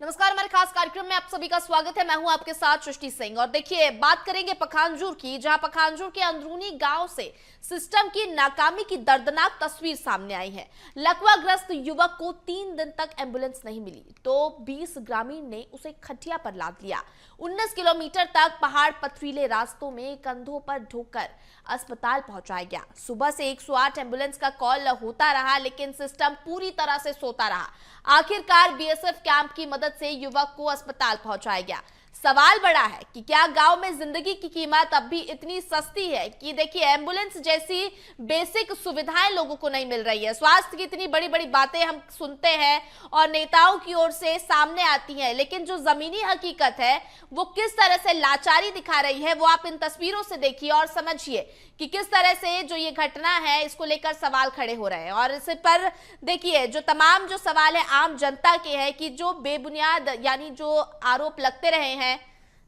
नमस्कार, हमारे खास कार्यक्रम में आप सभी का स्वागत है। मैं हूं आपके साथ सृष्टि सिंह और देखिए बात करेंगे पखांजूर की, जहां पखांजूर के अंदरूनी गांव से सिस्टम की नाकामी की दर्दनाक तस्वीर सामने आई है। लकवाग्रस्त युवक को 3 दिन तक एम्बुलेंस नहीं मिली तो 20 ग्रामीण ने उसे खटिया पर लाद लिया। 19 किलोमीटर तक पहाड़ पथरीले रास्तों में कंधों पर ढोकर अस्पताल पहुंचाया गया। सुबह से 108 एम्बुलेंस का कॉल होता रहा लेकिन सिस्टम पूरी तरह से सोता रहा। आखिरकार बीएसएफ कैंप की मदद से युवक को अस्पताल पहुंचाया गया। सवाल बड़ा है कि क्या गांव में जिंदगी की कीमत अब भी इतनी सस्ती है कि देखिए एम्बुलेंस जैसी बेसिक सुविधाएं लोगों को नहीं मिल रही है। स्वास्थ्य की इतनी बड़ी बड़ी बातें हम सुनते हैं और नेताओं की ओर से सामने आती हैं, लेकिन जो जमीनी हकीकत है वो किस तरह से लाचारी दिखा रही है वो आप इन तस्वीरों से देखिए और समझिए कि किस तरह से जो ये घटना है इसको लेकर सवाल खड़े हो रहे हैं। और इस पर देखिए जो तमाम जो सवाल है आम जनता के हैं कि जो बेबुनियाद यानी जो आरोप लगते रहे हैं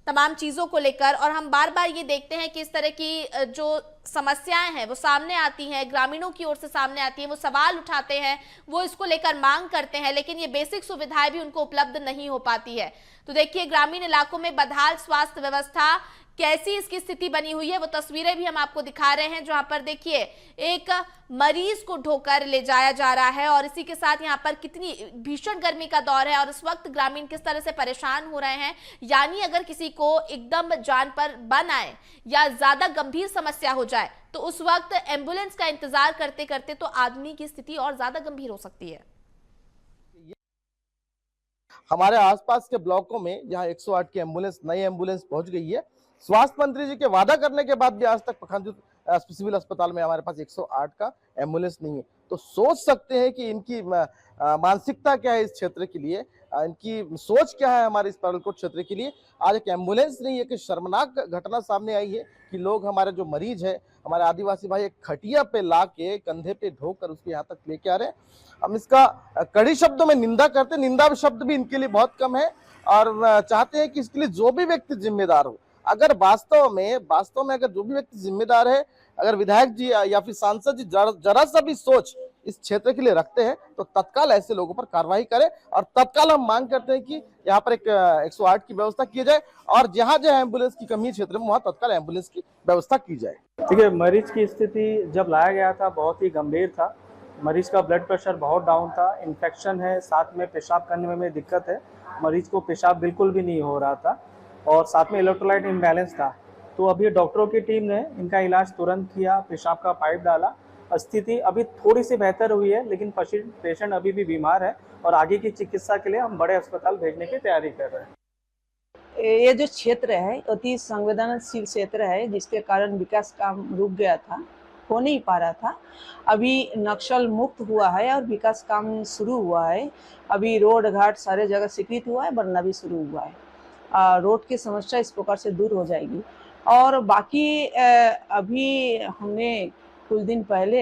तमाम चीजों को लेकर, और हम बार बार ये देखते हैं कि इस तरह की जो समस्याएं हैं वो सामने आती हैं, ग्रामीणों की ओर से सामने आती हैं, वो सवाल उठाते हैं, वो इसको लेकर मांग करते हैं, लेकिन ये बेसिक सुविधाएं भी उनको उपलब्ध नहीं हो पाती है। तो देखिए ग्रामीण इलाकों में बदहाल स्वास्थ्य व्यवस्था, कैसी इसकी स्थिति बनी हुई है वो तस्वीरें भी हम आपको दिखा रहे हैं, जहां पर देखिए एक मरीज को ढोकर ले जाया जा रहा है और इसी के साथ यहाँ पर कितनी भीषण गर्मी का दौर है और इस वक्त ग्रामीण किस तरह से परेशान हो रहे हैं। यानी अगर किसी को एकदम जान पर बन आए या ज्यादा गंभीर समस्या हो जाए तो उस वक्त एम्बुलेंस का इंतजार करते करते तो आदमी की स्थिति और ज्यादा गंभीर हो सकती है। हमारे आसपास के ब्लॉकों में जहां 108 की एम्बुलेंस, नई एम्बुलेंस पहुंच गई है, स्वास्थ्य मंत्री जी के वादा करने के बाद भी आज तक पखांजूर सिविल अस्पताल में हमारे पास 108 का एम्बुलेंस नहीं है। तो सोच सकते हैं कि इनकी मानसिकता क्या है इस क्षेत्र के लिए, इनकी सोच क्या है हमारे इस परलकोट क्षेत्र के लिए। आज एक एम्बुलेंस नहीं है कि शर्मनाक घटना सामने आई है कि लोग, हमारे जो मरीज है, हमारे आदिवासी भाई, एक खटिया पे ला के कंधे पे ढोक कर उसके यहाँ तक लेके आ रहे हैं। हम इसका कड़ी शब्दों में निंदा करते हैं, निंदा शब्द भी इनके लिए बहुत कम है और चाहते हैं कि इसके लिए जो भी व्यक्ति जिम्मेदार हो, अगर वास्तव में अगर जो भी व्यक्ति जिम्मेदार है, अगर विधायक जी या फिर सांसद जी जरा सा भी सोच इस क्षेत्र के लिए रखते हैं तो तत्काल ऐसे लोगों पर कार्रवाई करें। और तत्काल हम मांग करते हैं कि यहाँ पर एक 108 की व्यवस्था की जाए और जहाँ जहाँ एम्बुलेंस की कमी क्षेत्र में वहाँ तत्काल एम्बुलेंस की व्यवस्था की जाए। देखिए, मरीज की स्थिति जब लाया गया था बहुत ही गंभीर था। मरीज का ब्लड प्रेशर बहुत डाउन था, इन्फेक्शन है, साथ में पेशाब करने में दिक्कत है, मरीज को पेशाब बिल्कुल भी नहीं हो रहा था और साथ में इलेक्ट्रोलाइट इम्बैलेंस था। तो अभी डॉक्टरों की टीम ने इनका इलाज तुरंत किया, पेशाब का पाइप डाला, स्थिति अभी थोड़ी सी बेहतर हुई है, लेकिन पेशेंट अभी भी बीमार है और आगे की चिकित्सा के लिए हम बड़े अस्पताल भेजने की तैयारी कर रहे हैं। ये जो क्षेत्र है अति संवेदनशील क्षेत्र है, जिसके कारण विकास काम रुक गया था, हो नहीं पा रहा था। अभी नक्सल मुक्त हुआ है और विकास काम शुरू हुआ है। अभी रोड घाट सारे जगह स्वीकृत हुआ है, बनना भी शुरू हुआ है। रोड की समस्या इस प्रकार से दूर हो जाएगी। और बाकी अभी हमने कुछ दिन पहले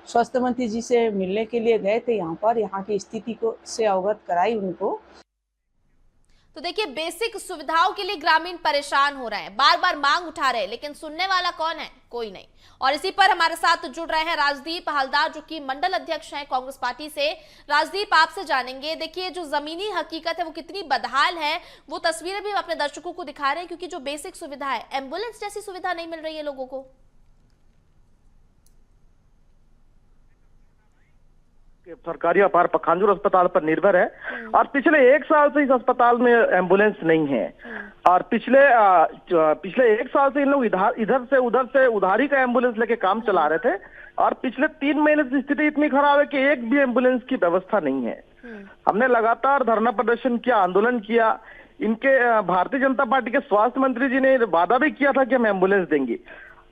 स्वास्थ्य मंत्री जी से मिलने के लिए गए थे, यहाँ की स्थिति को से अवगत कराई उनको। तो देखिए बेसिक सुविधाओं के लिए ग्रामीण परेशान हो रहे हैं, बार बार मांग उठा रहे हैं, लेकिन सुनने वाला कौन है? कोई नहीं। और इसी पर हमारे साथ जुड़ रहे हैं राजदीप हलदार, जो कि मंडल अध्यक्ष हैं कांग्रेस पार्टी से। राजदीप, आपसे जानेंगे, देखिए जो जमीनी हकीकत है वो कितनी बदहाल है, वो तस्वीरें भी हम अपने दर्शकों को दिखा रहे हैं, क्योंकि जो बेसिक सुविधा है, एम्बुलेंस जैसी सुविधा नहीं मिल रही है लोगों को। सरकारी अपार पखांजूर अस्पताल पर निर्भर है और पिछले 1 साल से इस अस्पताल में एम्बुलेंस नहीं है और पिछले 1 साल से इन लोग इधर से उधारी का एम्बुलेंस लेके काम चला रहे थे और पिछले 3 महीने से स्थिति इतनी खराब है कि एक भी एम्बुलेंस की व्यवस्था नहीं है। हमने लगातार धरना प्रदर्शन किया, आंदोलन किया। इनके भारतीय जनता पार्टी के स्वास्थ्य मंत्री जी ने वादा भी किया था कि हम एम्बुलेंस देंगे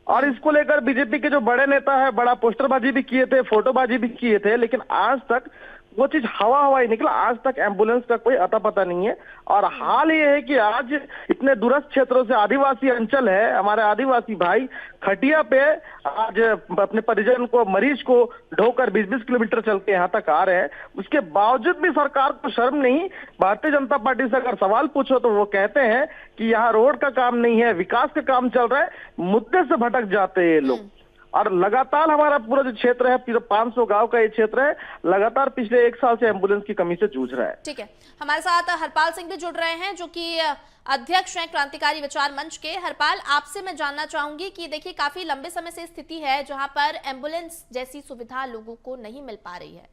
और इसको लेकर बीजेपी के जो बड़े नेता है बड़ा पोस्टरबाजी भी किए थे, फोटोबाजी भी किए थे, लेकिन आज तक वो चीज हवा ही निकला। आज तक एम्बुलेंस का कोई अता पता नहीं है। और हाल ये है कि आज इतने दूरस्थ क्षेत्रों से आदिवासी अंचल है, हमारे आदिवासी भाई खटिया पे आज अपने परिजन को, मरीज को ढोकर 20-20 किलोमीटर चल के यहाँ तक आ रहे हैं। उसके बावजूद भी सरकार को शर्म नहीं। भारतीय जनता पार्टी से अगर सवाल पूछो तो वो कहते हैं कि यहाँ रोड का काम नहीं है, विकास का काम चल रहा है, मुद्दे से भटक जाते हैं ये लोग। और लगातार हमारा पूरा जो क्षेत्र है 500 गांव का ये क्षेत्र है, लगातार पिछले 1 साल से एम्बुलेंस की कमी से जूझ रहा है। ठीक है, हमारे साथ हरपाल सिंह भी जुड़ रहे हैं जो कि अध्यक्ष हैं क्रांतिकारी विचार मंच के। हरपाल, आपसे मैं जानना चाहूंगी कि देखिए काफी लंबे समय से स्थिति है जहां पर एम्बुलेंस जैसी सुविधा लोगों को नहीं मिल पा रही है।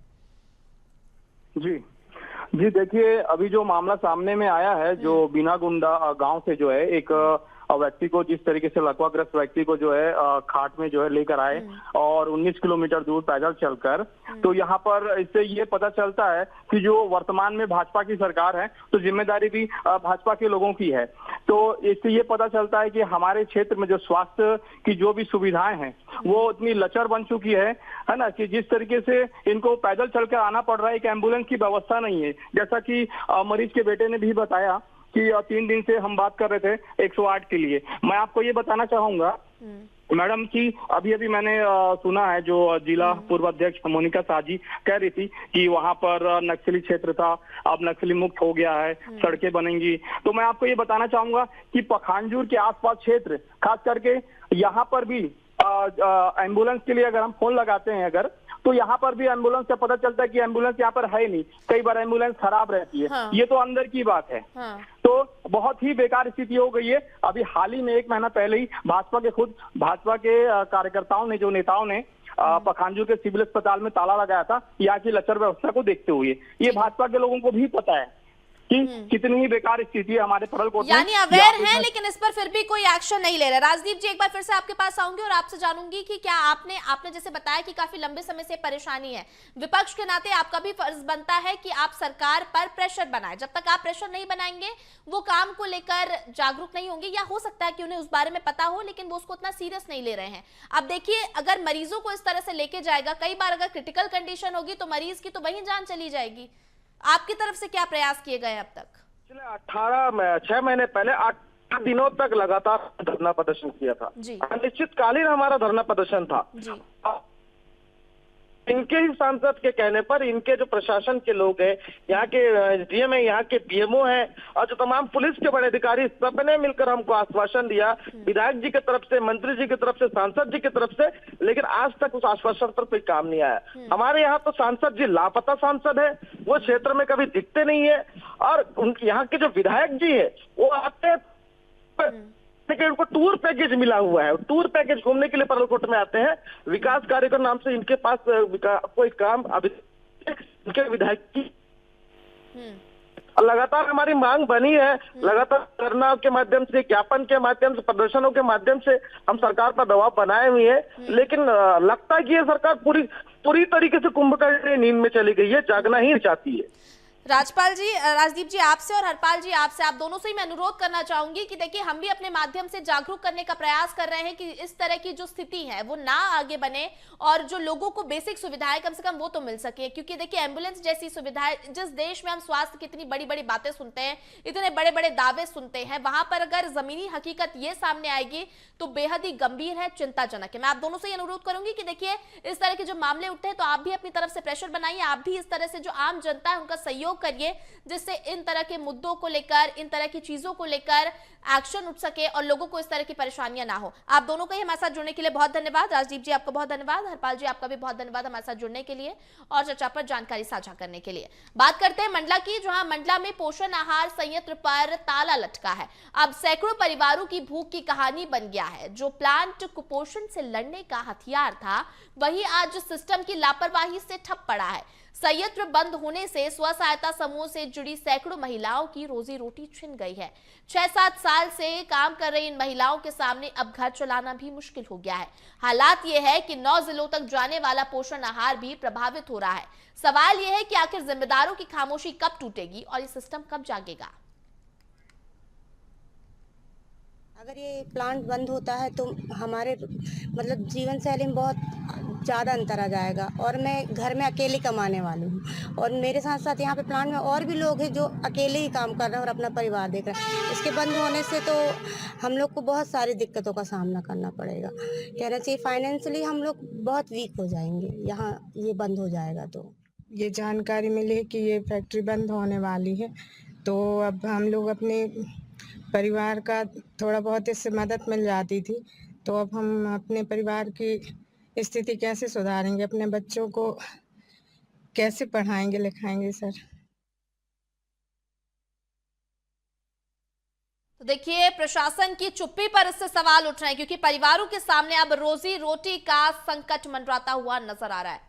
जी देखिए, अभी जो मामला सामने में आया है, जो बिना गुंडा गांव से जो है एक व्यक्ति को जिस तरीके से लकवाग्रस्त व्यक्ति को जो है खाट में जो है लेकर आए और 19 किलोमीटर दूर पैदल चलकर, तो यहाँ पर इससे ये पता चलता है कि जो वर्तमान में भाजपा की सरकार है तो जिम्मेदारी भी भाजपा के लोगों की है। तो इससे ये पता चलता है कि हमारे क्षेत्र में जो स्वास्थ्य की जो भी सुविधाएं हैं वो इतनी लचर बन चुकी है ना, कि जिस तरीके से इनको पैदल चलकर आना पड़ रहा है, एक एम्बुलेंस की व्यवस्था नहीं है। जैसा कि मरीज के बेटे ने भी बताया कि 3 दिन से हम बात कर रहे थे 108 के लिए। मैं आपको ये बताना चाहूंगा मैडम कि अभी मैंने सुना है जो जिला पूर्व अध्यक्ष मोनिका शाह जी कह रही थी कि वहां पर नक्सली क्षेत्र था, अब नक्सली मुक्त हो गया है, सड़कें बनेंगी। तो मैं आपको ये बताना चाहूंगा कि पखानजूर के आसपास क्षेत्र, खास करके यहाँ पर भी एम्बुलेंस के लिए अगर हम फोन लगाते हैं अगर, तो यहाँ पर भी एम्बुलेंस से पता चलता है कि एम्बुलेंस यहाँ पर है नहीं, कई बार एम्बुलेंस खराब रहती है। हाँ। ये तो अंदर की बात है। हाँ। तो बहुत ही बेकार स्थिति हो गई है। अभी हाल ही में 1 महीना पहले ही भाजपा के कार्यकर्ताओं ने, जो नेताओं ने पखानजूर के सिविल अस्पताल में ताला लगाया था यहाँ की लचर व्यवस्था को देखते हुए। ये भाजपा के लोगों को भी पता है कि कितनी ही बेकार स्थिति है हमारे परलकोट में। यानी अवेयर हैं लेकिन इस पर फिर भी कोई एक्शन नहीं ले रहा। राजदीप जी, एक बार फिर से आपके पास आऊंगी और आपसे जानूंगी कि क्या आपने जैसे बताया कि काफी लंबे समय से परेशानी है, विपक्ष के नाते आपका भी फर्ज बनता है कि आप सरकार पर प्रेशर बनाए। जब तक आप प्रेशर नहीं बनाएंगे वो काम को लेकर जागरूक नहीं होंगे, या हो सकता है कि उन्हें उस बारे में पता हो लेकिन वो उसको उतना सीरियस नहीं ले रहे हैं। अब देखिए, अगर मरीजों को इस तरह से लेके जाएगा, कई बार अगर क्रिटिकल कंडीशन होगी तो मरीज की तो वहीं जान चली जाएगी। आपकी तरफ से क्या प्रयास किए गए अब तक? पिछले 6 महीने पहले 8 दिनों तक लगातार धरना प्रदर्शन किया था। अनिश्चितकालीन हमारा धरना प्रदर्शन था। इनके ही सांसद के कहने पर इनके जो प्रशासन के लोग हैं, यहाँ के डीएम है, यहाँ के पीएमओ है और जो तमाम पुलिस के बड़े अधिकारी, सबने मिलकर हमको आश्वासन दिया, विधायक जी की तरफ से, मंत्री जी की तरफ से, सांसद जी की तरफ से, लेकिन आज तक उस आश्वासन पर कोई काम नहीं आया। हमारे यहाँ तो सांसद जी लापता सांसद है, वो क्षेत्र में कभी दिखते नहीं है। और उनके यहाँ के जो विधायक जी है वो आते लेकिन उनको टूर पैकेज मिला हुआ है, टूर पैकेज घूमने के लिए परलकोट में आते हैं। विकास कार्य के नाम से इनके पास कोई काम अभी इनके विधायक की लगातार हमारी मांग बनी है। लगातार धरना के माध्यम से, ज्ञापन के माध्यम से, प्रदर्शनों के माध्यम से हम सरकार पर दबाव बनाए हुए हैं, लेकिन लगता है कि ये सरकार पूरी तरीके से कुंभकर्ण नींद में चली गई है, जागना ही चाहती है। राजदीप जी आपसे और हरपाल जी आपसे, आप दोनों से ही मैं अनुरोध करना चाहूंगी कि देखिए हम भी अपने माध्यम से जागरूक करने का प्रयास कर रहे हैं कि इस तरह की जो स्थिति है वो ना आगे बने और जो लोगों को बेसिक सुविधाएं कम से कम वो तो मिल सके। क्योंकि देखिए एम्बुलेंस जैसी सुविधाएं, जिस देश में हम स्वास्थ्य की इतनी बड़ी बड़ी बातें सुनते हैं, इतने बड़े बड़े दावे सुनते हैं, वहां पर अगर जमीनी हकीकत ये सामने आएगी तो बेहद ही गंभीर है, चिंताजनक है। मैं आप दोनों से अनुरोध करूंगी कि देखिए इस तरह के जो मामले उठते हैं तो आप भी अपनी तरफ से प्रेशर बनाइए, आप भी इस तरह से जो आम जनता है उनका सहयोग करिए, जिससे इन तरह के मुद्दों को लेकर, इन तरह की चीजों को लेकर एक्शन उठ सके और लोगों को इस तरह की परेशानियां ना हो। आप दोनों का ही हमारे साथ जुड़ने के लिए बहुत धन्यवाद। राजदीप जी आपका बहुत धन्यवाद, हरपाल जी आपका भी बहुत धन्यवाद हमारे साथ जुड़ने के लिए और चर्चा पर जानकारी साझा करने के लिए। बात करते हैं मंडला की, जहां मंडला में पोषण आहार संयंत्र पर ताला लटका है। अब सैकड़ों परिवारों की भूख की कहानी बन गया है। जो प्लांट कुपोषण से लड़ने का हथियार था वही आज सिस्टम की लापरवाही से ठप पड़ा है। संयंत्र बंद होने से स्व सहायता समूह से जुड़ी सैकड़ों महिलाओं की रोजी रोटी छिन गई है। 6-7 साल से काम कर रही इन महिलाओं के सामने अब घर चलाना भी मुश्किल हो गया है। हालात ये है कि 9 जिलों तक जाने वाला पोषण आहार भी प्रभावित हो रहा है। सवाल यह है कि आखिर जिम्मेदारों की खामोशी कब टूटेगी और ये सिस्टम कब जागेगा। अगर ये प्लांट बंद होता है तो हमारे मतलब जीवन शैली में बहुत ज़्यादा अंतर आ जाएगा। और मैं घर में अकेले कमाने वाली हूँ और मेरे साथ साथ यहाँ पे प्लांट में और भी लोग हैं जो अकेले ही काम कर रहे हैं और अपना परिवार देख रहे हैं। इसके बंद होने से तो हम लोग को बहुत सारी दिक्कतों का सामना करना पड़ेगा। कहना चाहिए फाइनेंशियली हम लोग बहुत वीक हो जाएंगे यहाँ ये बंद हो जाएगा। तो ये जानकारी मिली कि ये फैक्ट्री बंद होने वाली है, तो अब हम लोग अपने परिवार का थोड़ा बहुत इससे मदद मिल जाती थी, तो अब हम अपने परिवार की स्थिति कैसे सुधारेंगे, अपने बच्चों को कैसे पढ़ाएंगे लिखाएंगे सर। तो देखिए, प्रशासन की चुप्पी पर इससे सवाल उठ रहे हैं क्योंकि परिवारों के सामने अब रोजी रोटी का संकट मंडराता हुआ नजर आ रहा है।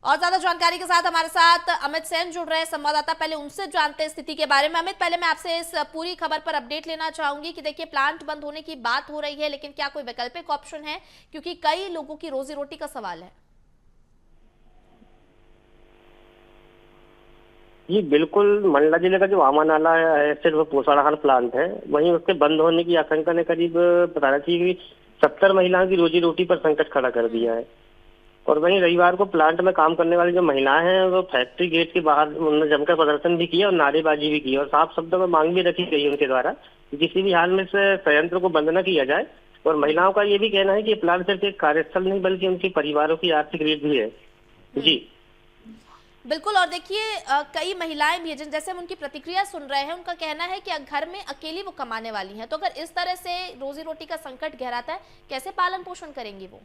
और ज्यादा जानकारी के साथ हमारे साथ अमित सेन जुड़ रहे हैं, संवाददाता। पहले उनसे जानते हैं स्थिति के बारे में। अमित, पहले मैं आपसे इस पूरी खबर पर अपडेट लेना चाहूंगी कि देखिए, प्लांट बंद होने की बात हो रही है, लेकिन क्या कोई वैकल्पिक ऑप्शन है, क्योंकि कई लोगों की रोजी रोटी का सवाल है। जी बिल्कुल, मंडला जिले का जो आमा नाला है सिर्फ पोषणाहार प्लांट है, वहीं उसके बंद होने की आशंका ने करीब बताना चाहिए कि 70 महिलाओं की रोजी रोटी पर संकट खड़ा कर दिया है। और वहीं रविवार को प्लांट में काम करने वाली जो महिलाएं हैं वो फैक्ट्री गेट के बाहर उन्होंने जमकर प्रदर्शन भी किया और नारेबाजी भी की और साफ शब्दों में मांग भी रखी गई उनके द्वारा कि किसी भी हाल में इस संयंत्र को बंद न किया जाए। और महिलाओं का ये भी कहना है कि ये प्लांट सिर्फ एक कार्यस्थल नहीं बल्कि उनके परिवारों की आर्थिक रीढ़ भी है। जी बिल्कुल। और देखिए, कई महिलाएं भी हैं, जैसे हम उनकी प्रतिक्रिया सुन रहे हैं, उनका कहना है कि घर में अकेली वो कमाने वाली हैं, तो अगर इस तरह से रोजी रोटी का संकट गहराता है, कैसे पालन पोषण करेंगी वो?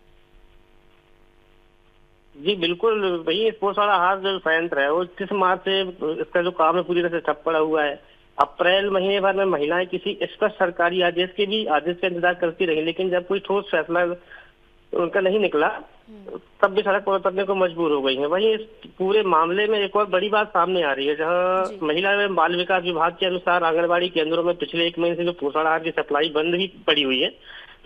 जी बिल्कुल, वही पोषणाहार जो संयंत्र है वो 30 मार्च से इसका जो काम है पूरी तरह से ठप पड़ा हुआ है। अप्रैल महीने भर में महिलाएं किसी स्पष्ट सरकारी आदेश का इंतजार करती रही, लेकिन जब कोई ठोस फैसला उनका नहीं निकला तब भी सड़क पर उतरने को मजबूर हो गई है। वहीं इस पूरे मामले में एक और बड़ी बात सामने आ रही है, जहां महिला एवं बाल विकास विभाग के अनुसार आंगनबाड़ी केंद्रों में पिछले 1 महीने से जो पोषण आहार की सप्लाई बंद ही पड़ी हुई है,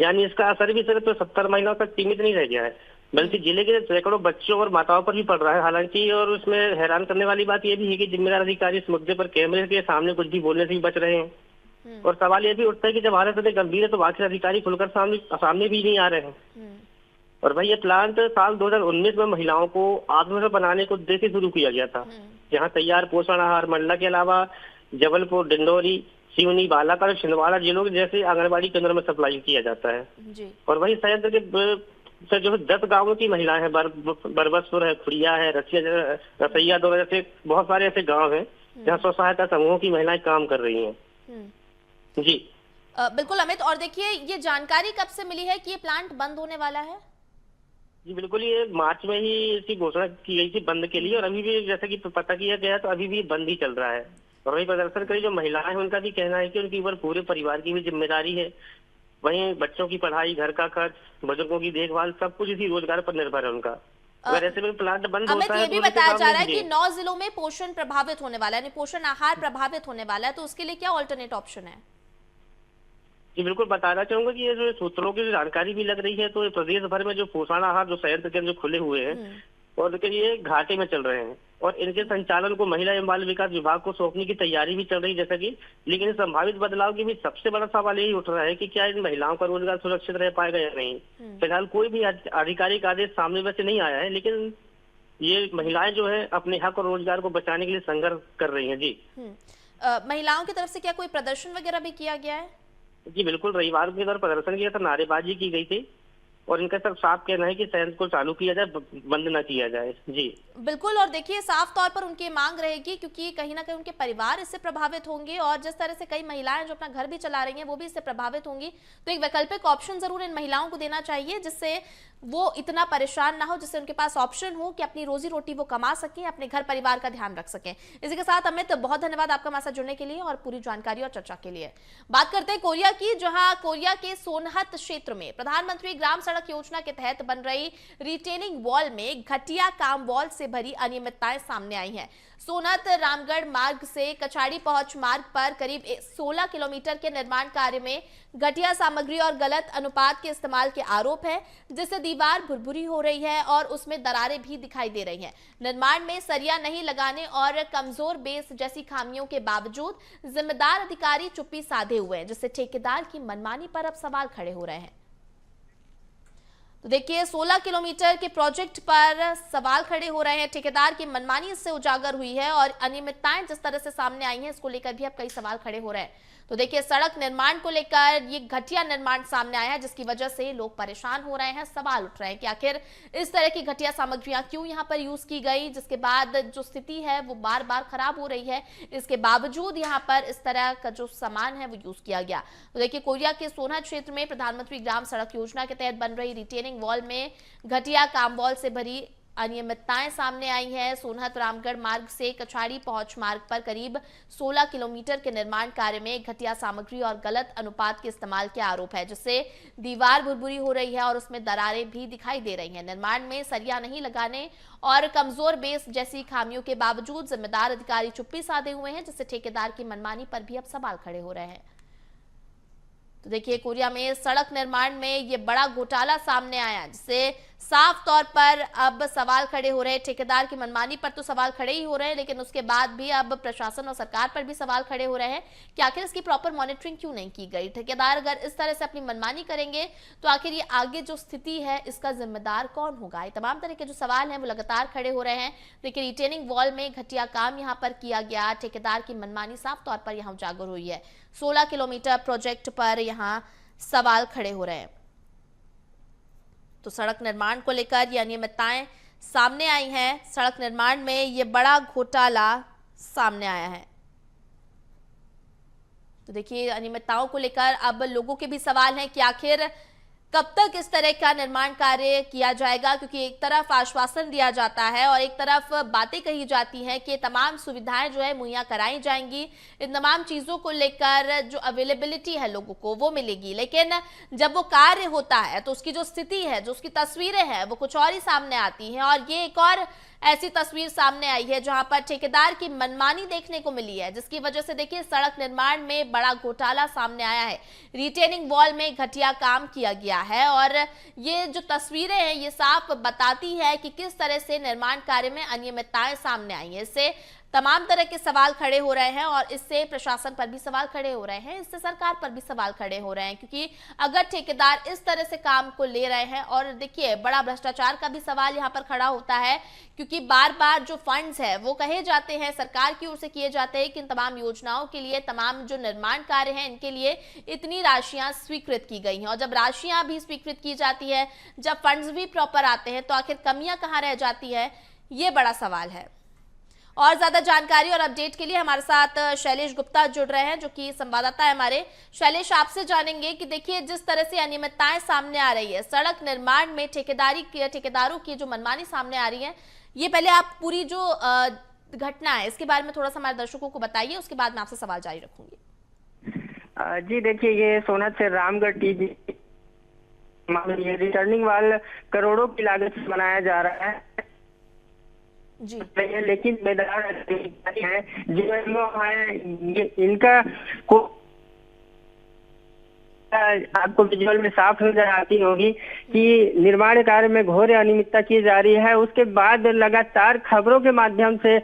यानी इसका असर भी सिर्फ 70 महिलाओं तक सीमित नहीं रह गया है बल्कि जिले के सैकड़ों बच्चों और माताओं पर भी पड़ रहा है। हालांकि और उसमें हैरान करने वाली बात यह भी है कि जिम्मेदार अधिकारी इस मुद्दे पर कैमरे के सामने कुछ भी बोलने से ही बच रहे हैं। और सवाल यह भी उठता है कि जब हालत इतनी गंभीर है तो आखिर अधिकारी खुलकर सामने भी नहीं आ रहे हैं। और भाई ये प्लांट साल 2019 में महिलाओं को आत्मनिर्भर बनाने को उद्देश्य शुरू किया गया था, जहां तैयार पोषण आहार मंडला के अलावा जबलपुर, डिंडोरी, सिवनी, बालाघाट और छिंदवाड़ा जिलों के जैसे आंगनबाड़ी केंद्रों में सप्लाई किया जाता है। जी। और वही संयंत्र के जो 10 गांवों की महिलाएं हैं, बरबसपुर है, खुड़िया है, रसैया दो, जैसे बहुत सारे ऐसे गाँव हैं जहाँ स्व सहायता समूहों की महिलाएं काम कर रही हैं। जी बिल्कुल अमित। और देखिए, ये जानकारी कब से मिली है कि ये प्लांट बंद होने वाला है? जी बिल्कुल, ये मार्च में ही इसकी घोषणा की गई थी बंद के लिए, और अभी भी जैसा कि पता किया गया तो अभी भी बंद ही चल रहा है। और वही प्रदर्शन करी जो महिलाएं हैं उनका भी कहना है कि उनकी ऊपर पूरे परिवार की भी जिम्मेदारी है। वहीं बच्चों की पढ़ाई, घर का खर्च, बुजुर्गों की देखभाल, सब कुछ इसी रोजगार पर निर्भर है उनका। अगर ऐसे में प्लांट बंद होता है, ये भी बताया जा रहा है कि 9 जिलों में पोषण प्रभावित होने वाला है, यानी पोषण आहार प्रभावित होने वाला है, तो उसके लिए क्या ऑल्टरनेट ऑप्शन है? जी बिल्कुल, बताना चाहूंगा कि ये जो सूत्रों की जानकारी भी लग रही है तो प्रदेश भर में जो पोषण आहार जो संयंत्र के जो खुले हुए हैं और ये घाटे में चल रहे हैं और इनके संचालन को महिला एवं बाल विकास विभाग को सौंपने की तैयारी भी चल रही है जैसा कि। लेकिन संभावित बदलाव की भी सबसे बड़ा सवाल यही उठ रहा है कि क्या इन महिलाओं का रोजगार सुरक्षित रह पाएगा या नहीं। फिलहाल कोई भी आधिकारिक आदेश सामने वैसे नहीं आया है, लेकिन ये महिलाएं जो है अपने हक और रोजगार को बचाने के लिए संघर्ष कर रही है। जी महिलाओं की तरफ से क्या कोई प्रदर्शन वगैरह भी किया गया है? जी बिल्कुल, रविवार के दौरान प्रदर्शन किया था, नारेबाजी की गई थी और इनका सब साफ कहना है कि संयंत्र को चालू किया जाए, बंद ना किया जाए। जी बिल्कुल। और देखिए, साफ तौर पर उनकी मांग रहेगी क्योंकि कहीं ना कहीं उनके परिवार इससे प्रभावित होंगे और जिस तरह से कई महिलाएं जो अपना घर भी चला रही हैं वो भी इससे प्रभावित होंगी। तो एक वैकल्पिक ऑप्शन जरूर इन महिलाओं को देना चाहिए जिससे वो इतना परेशान ना हो, जिससे उनके पास ऑप्शन हो कि अपनी रोजी रोटी वो कमा सकें, अपने घर परिवार का ध्यान रख सकें। इसी के साथ अमित, बहुत धन्यवाद आपका हमारे साथ जुड़ने के लिए और पूरी जानकारी और चर्चा के लिए। बात करते हैं कोरिया की, जहां कोरिया के सोनहत क्षेत्र में प्रधानमंत्री ग्राम सड़क योजना के तहत बन रही रिटेनिंग वॉल में घटिया काम वॉल से भरी अनियमितताएं सामने आई हैं। सोनहत रामगढ़ मार्ग से कछाड़ी पहुंच मार्ग पर करीब 16 किलोमीटर के निर्माण कार्य में घटिया सामग्री और गलत अनुपात के इस्तेमाल के आरोप है, जिससे दीवार भुरभुरी हो रही है और उसमें दरारें भी दिखाई दे रही हैं। निर्माण में सरिया नहीं लगाने और कमजोर बेस जैसी खामियों के बावजूद जिम्मेदार अधिकारी चुप्पी साधे हुए हैं, जिससे ठेकेदार की मनमानी पर अब सवाल खड़े हो रहे हैं। तो देखिए, 16 किलोमीटर के प्रोजेक्ट पर सवाल खड़े हो रहे हैं, ठेकेदार की मनमानी इससे उजागर हुई है और अनियमितताएं जिस तरह से सामने आई हैं इसको लेकर भी अब कई सवाल खड़े हो रहे हैं। तो देखिए, सड़क निर्माण को लेकर ये घटिया निर्माण सामने आया है जिसकी वजह से लोग परेशान हो रहे हैं। सवाल उठ रहे हैं कि आखिर इस तरह की घटिया सामग्रियां क्यों यहां पर यूज की गई, जिसके बाद जो स्थिति है वो बार बार खराब हो रही है, इसके बावजूद यहां पर इस तरह का जो सामान है वो यूज किया गया। तो देखिए, कोरिया के सोनहत क्षेत्र में प्रधानमंत्री ग्राम सड़क योजना के तहत बन रही रिटेनिंग रिटेनिंग वॉल में घटिया काम वॉल से भरी अनियमितताएं सामने आई हैं। सोनहत रामगढ़ मार्ग से कछाड़ी पहुंच मार्ग पर करीब 16 किलोमीटर के निर्माण कार्य में घटिया सामग्री और गलत अनुपात के इस्तेमाल के आरोप है, जिससे दीवार भुरभुरी हो रही है और उसमें दरारें भी दिखाई दे रही हैं। निर्माण में सरिया नहीं लगाने और कमजोर बेस जैसी खामियों के बावजूद जिम्मेदार अधिकारी चुप्पी साधे हुए हैं, जिससे ठेकेदार की मनमानी पर भी अब सवाल खड़े हो रहे हैं। तो देखिए, कोरिया में सड़क निर्माण में ये बड़ा घोटाला सामने आया, जिससे साफ तौर पर अब सवाल खड़े हो रहे हैं। ठेकेदार की मनमानी पर तो सवाल खड़े ही हो रहे हैं, लेकिन उसके बाद भी अब प्रशासन और सरकार पर भी सवाल खड़े हो रहे हैं कि आखिर इसकी प्रॉपर मॉनिटरिंग क्यों नहीं की गई। ठेकेदार अगर इस तरह से अपनी मनमानी करेंगे तो आखिर ये आगे जो स्थिति है इसका जिम्मेदार कौन होगा। ये तमाम तरह के जो सवाल हैं वो लगातार खड़े हो रहे हैं। देखिए, रिटेनिंग वॉल में घटिया काम यहाँ पर किया गया, ठेकेदार की मनमानी साफ तौर पर यहाँ उजागर हुई है। 16 किलोमीटर प्रोजेक्ट पर यहाँ सवाल खड़े हो रहे हैं। तो सड़क निर्माण को लेकर ये अनियमितताएं सामने आई हैं। सड़क निर्माण में ये बड़ा घोटाला सामने आया है। तो देखिए, अनियमितताओं को लेकर अब लोगों के भी सवाल हैं कि आखिर कब तक इस तरह का निर्माण कार्य किया जाएगा, क्योंकि एक तरफ आश्वासन दिया जाता है और एक तरफ बातें कही जाती हैं कि तमाम सुविधाएं जो है मुहैया कराई जाएंगी, इन तमाम चीज़ों को लेकर जो अवेलेबिलिटी है लोगों को वो मिलेगी, लेकिन जब वो कार्य होता है तो उसकी जो स्थिति है, जो उसकी तस्वीरें हैं वो कुछ और ही सामने आती हैं। और ये एक और ऐसी तस्वीर सामने आई है जहां पर ठेकेदार की मनमानी देखने को मिली है, जिसकी वजह से देखिए सड़क निर्माण में बड़ा घोटाला सामने आया है। रिटेनिंग वॉल में घटिया काम किया गया है और ये जो तस्वीरें हैं ये साफ बताती है कि किस तरह से निर्माण कार्य में अनियमितताएं सामने आई हैं। इससे तमाम तरह के सवाल खड़े हो रहे हैं और इससे प्रशासन पर भी सवाल खड़े हो रहे हैं, इससे सरकार पर भी सवाल खड़े हो रहे हैं, क्योंकि अगर ठेकेदार इस तरह से काम को ले रहे हैं, और देखिए बड़ा भ्रष्टाचार का भी सवाल यहाँ पर खड़ा होता है, क्योंकि बार बार जो फंड्स है वो कहे जाते हैं सरकार की ओर से किए जाते हैं कि इन तमाम योजनाओं के लिए, तमाम जो निर्माण कार्य हैं इनके लिए इतनी राशियां स्वीकृत की गई हैं। और जब राशियां भी स्वीकृत की जाती है, जब फंड्स भी प्रॉपर आते हैं, तो आखिर कमियां कहाँ रह जाती है, ये बड़ा सवाल है। और ज्यादा जानकारी और अपडेट के लिए हमारे साथ शैलेश गुप्ता जुड़ रहे हैं, जो कि संवाददाता है हमारे। शैलेश, आपसे जानेंगे कि देखिए जिस तरह से अनियमितताएं सामने आ रही है सड़क निर्माण में, ठेकेदारों की जो मनमानी सामने आ रही है, ये पहले आप पूरी जो घटना है इसके बारे में थोड़ा सा हमारे दर्शकों को बताइए, उसके बाद मैं आपसे सवाल जारी रखूंगी। जी देखिए, ये सोनहत से रामगढ़ टीबी ये रिटर्निंग वॉल करोड़ों की लागत से बनाया जा रहा है जी, लेकिन जिम्मेदार अधिकारी हैं जो इनका को आपको विजुअल में साफ नजर आती होगी कि निर्माण कार्य में घोर अनियमितता की जा रही है। उसके बाद लगातार खबरों के माध्यम से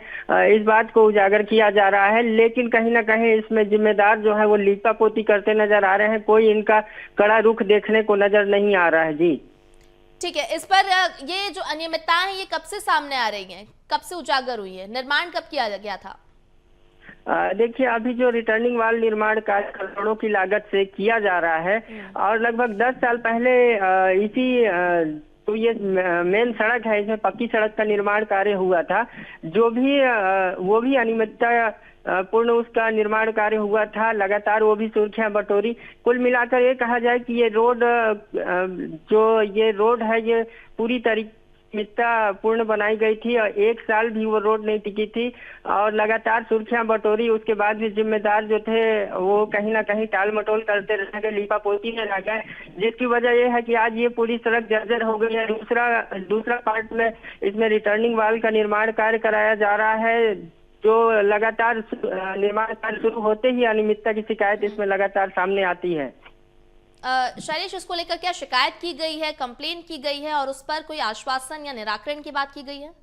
इस बात को उजागर किया जा रहा है, लेकिन कहीं ना कहीं इसमें जिम्मेदार जो है वो लीपापोती करते नजर आ रहे हैं। कोई इनका कड़ा रुख देखने को नजर नहीं आ रहा है। जी ठीक है, इस पर ये जो अनियमितताएं हैं ये कब से सामने आ रही हैं, कब से उजागर हुई है, निर्माण कब किया गया था? देखिए, अभी जो रिटर्निंग वॉल निर्माण कार्य करोड़ों की लागत से किया जा रहा है और लगभग 10 साल पहले इसी तो ये मेन सड़क है, इसमें पक्की सड़क का निर्माण कार्य हुआ था, जो भी वो भी अनियमितता पूर्ण उसका निर्माण कार्य हुआ था। लगातार वो भी सुर्खियां बटोरी। कुल मिलाकर ये कहा जाए कि ये रोड है ये पूरी तरीके पूर्ण बनाई गई थी और 1 साल भी वो रोड नहीं टिकी थी और लगातार सुर्खियां बटोरी। उसके बाद भी जिम्मेदार जो थे वो कहीं ना कहीं टाल मटोल करते रह गए, लीपापोती में रह गए, जिसकी वजह ये है कि आज ये पूरी सड़क जर्जर हो गई है। दूसरा पार्ट में इसमें रिटर्निंग वॉल का निर्माण कार्य कराया जा रहा है, जो लगातार निर्माण कार्य शुरू होते ही अनियमितता की शिकायत इसमें लगातार सामने आती है। शैलेश, इसको लेकर क्या शिकायत की गई है, कंप्लेन की गई है और उस पर कोई आश्वासन या निराकरण की बात की गई है?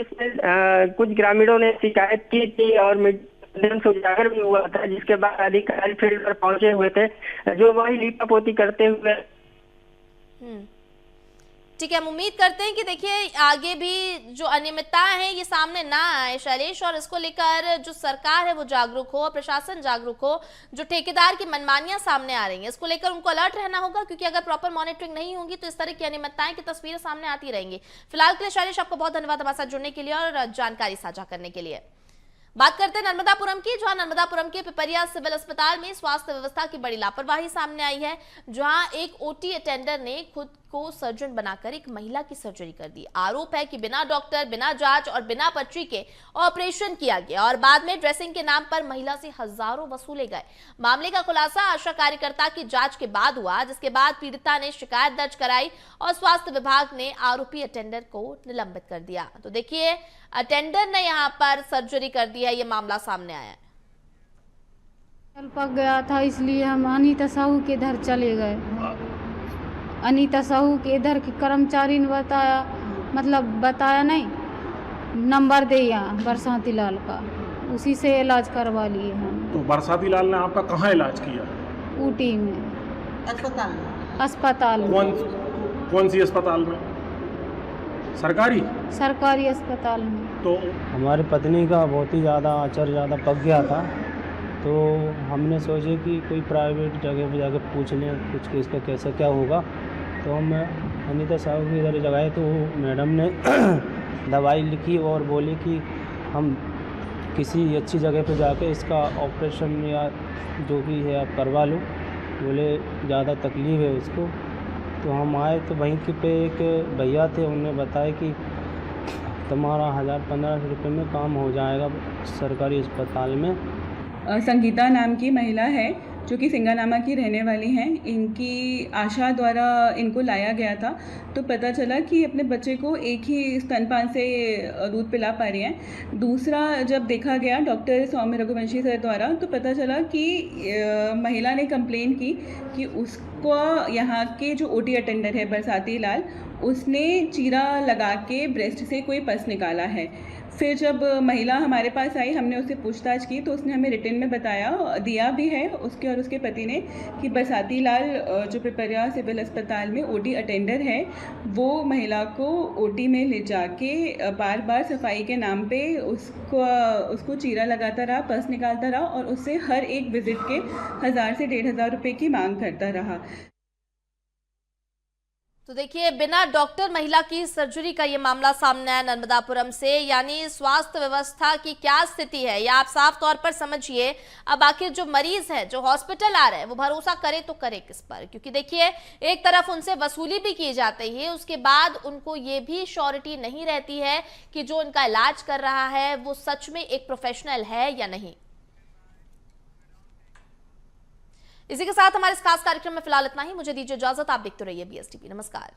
इसमें कुछ ग्रामीणों ने शिकायत की थी और माध्यम से उजागर भी हुआ था, जिसके बाद अधिकारी फील्ड पर पहुंचे हुए थे, जो वही लीपापोती करते हुए। ठीक है, हम उम्मीद करते हैं कि देखिए आगे भी जो अनियमितताएं हैं ये सामने ना आए शैलेश, और इसको लेकर जो सरकार है वो जागरूक हो, प्रशासन जागरूक हो। जो ठेकेदार की मनमानियां सामने आ रही हैं इसको लेकर उनको अलर्ट रहना होगा, क्योंकि अगर प्रॉपर मॉनिटरिंग नहीं होगी तो इस तरह की अनियमितताएं की तस्वीरें सामने आती रहेंगी। फिलहाल के लिए शैलेश आपको बहुत धन्यवाद हमारे साथ जुड़ने के लिए और जानकारी साझा करने के लिए। बात करते हैं नर्मदापुरम की, जहां नर्मदापुरम के पिपरिया सिविल अस्पताल में स्वास्थ्य व्यवस्था की बड़ी लापरवाही सामने आई है, जहां एक ओटी अटेंडर ने खुद को सर्जन बनाकर एक महिला की सर्जरी कर दी। आरोप है कि बिना डॉक्टर, बिना जांच और बिना पर्ची के ऑपरेशन किया गया और बाद में ड्रेसिंग के नाम पर महिला से हजारों वसूले गए। मामले का खुलासा आशा कार्यकर्ता की जांच के बाद हुआ, जिसके बाद पीड़िता ने शिकायत दर्ज कराई और स्वास्थ्य विभाग ने आरोपी अटेंडर को निलंबित कर दिया। तो देखिए, अटेंडर ने यहां पर सर्जरी कर दी है, ये मामला सामने आया है। कल पक गया था, इसलिए हम अनीता साहू के घर चले गए। अनीता साहू के इधर के कर्मचारी ने बताया नहीं, नंबर दे यहाँ बरसाती लाल का, उसी से इलाज करवा लिए हम। तो बरसाती लाल ने आपका कहाँ इलाज किया? ऊटी में अस्पताल में। कौन सी अस्पताल में? सरकारी अस्पताल में। तो हमारी पत्नी का बहुत ही ज़्यादा आचर ज़्यादा पक गया था, तो हमने सोचे कि कोई प्राइवेट जगह पे जाकर पूछ लें कुछ कि इसका कैसे क्या होगा। तो हम अनीता साहू की इधर लगाए, तो मैडम ने दवाई लिखी और बोली कि हम किसी अच्छी जगह पे जाके इसका ऑपरेशन या जो भी है आप करवा लो। बोले ज़्यादा तकलीफ़ है उसको। तो हम आए तो वहीं पे एक भैया थे, उन्होंने बताया कि तुम्हारा 1000-1500 रुपये में काम हो जाएगा सरकारी अस्पताल में। संगीता नाम की महिला है जो कि सिंगानामा की रहने वाली हैं। इनकी आशा द्वारा इनको लाया गया था, तो पता चला कि अपने बच्चे को एक ही स्तनपान से दूध पिला पा रही हैं। दूसरा जब देखा गया डॉक्टर सौम्य रघुवंशी सर द्वारा, तो पता चला कि महिला ने कंप्लेन की कि उसको यहाँ के जो ओटी अटेंडर है बरसाती लाल, उसने चीरा लगा के ब्रेस्ट से कोई पस निकाला है। फिर जब महिला हमारे पास आई, हमने उससे पूछताछ की, तो उसने हमें रिटन में दिया भी है उसके और उसके पति ने कि बरसाती लाल जो पिपरिया सिविल अस्पताल में ओटी अटेंडर है, वो महिला को ओटी में ले जाके बार बार सफाई के नाम पे उसको चीरा लगाता रहा, पस निकालता रहा और उससे हर एक विजिट के 1000 से 1500 रुपये की मांग करता रहा। तो देखिए, बिना डॉक्टर महिला की सर्जरी का ये मामला सामने आया नर्मदापुरम से। यानी स्वास्थ्य व्यवस्था की क्या स्थिति है, या आप साफ तौर पर समझिए। अब आखिर जो मरीज है, जो हॉस्पिटल आ रहे हैं, वो भरोसा करे तो करे किस पर? क्योंकि देखिए, एक तरफ उनसे वसूली भी की जाती है, उसके बाद उनको ये भी श्योरिटी नहीं रहती है कि जो उनका इलाज कर रहा है वो सच में एक प्रोफेशनल है या नहीं। इसी के साथ हमारे इस खास कार्यक्रम में फिलहाल इतना ही। मुझे दीजिए इजाजत। आप देखते रहिए BSTV। नमस्कार।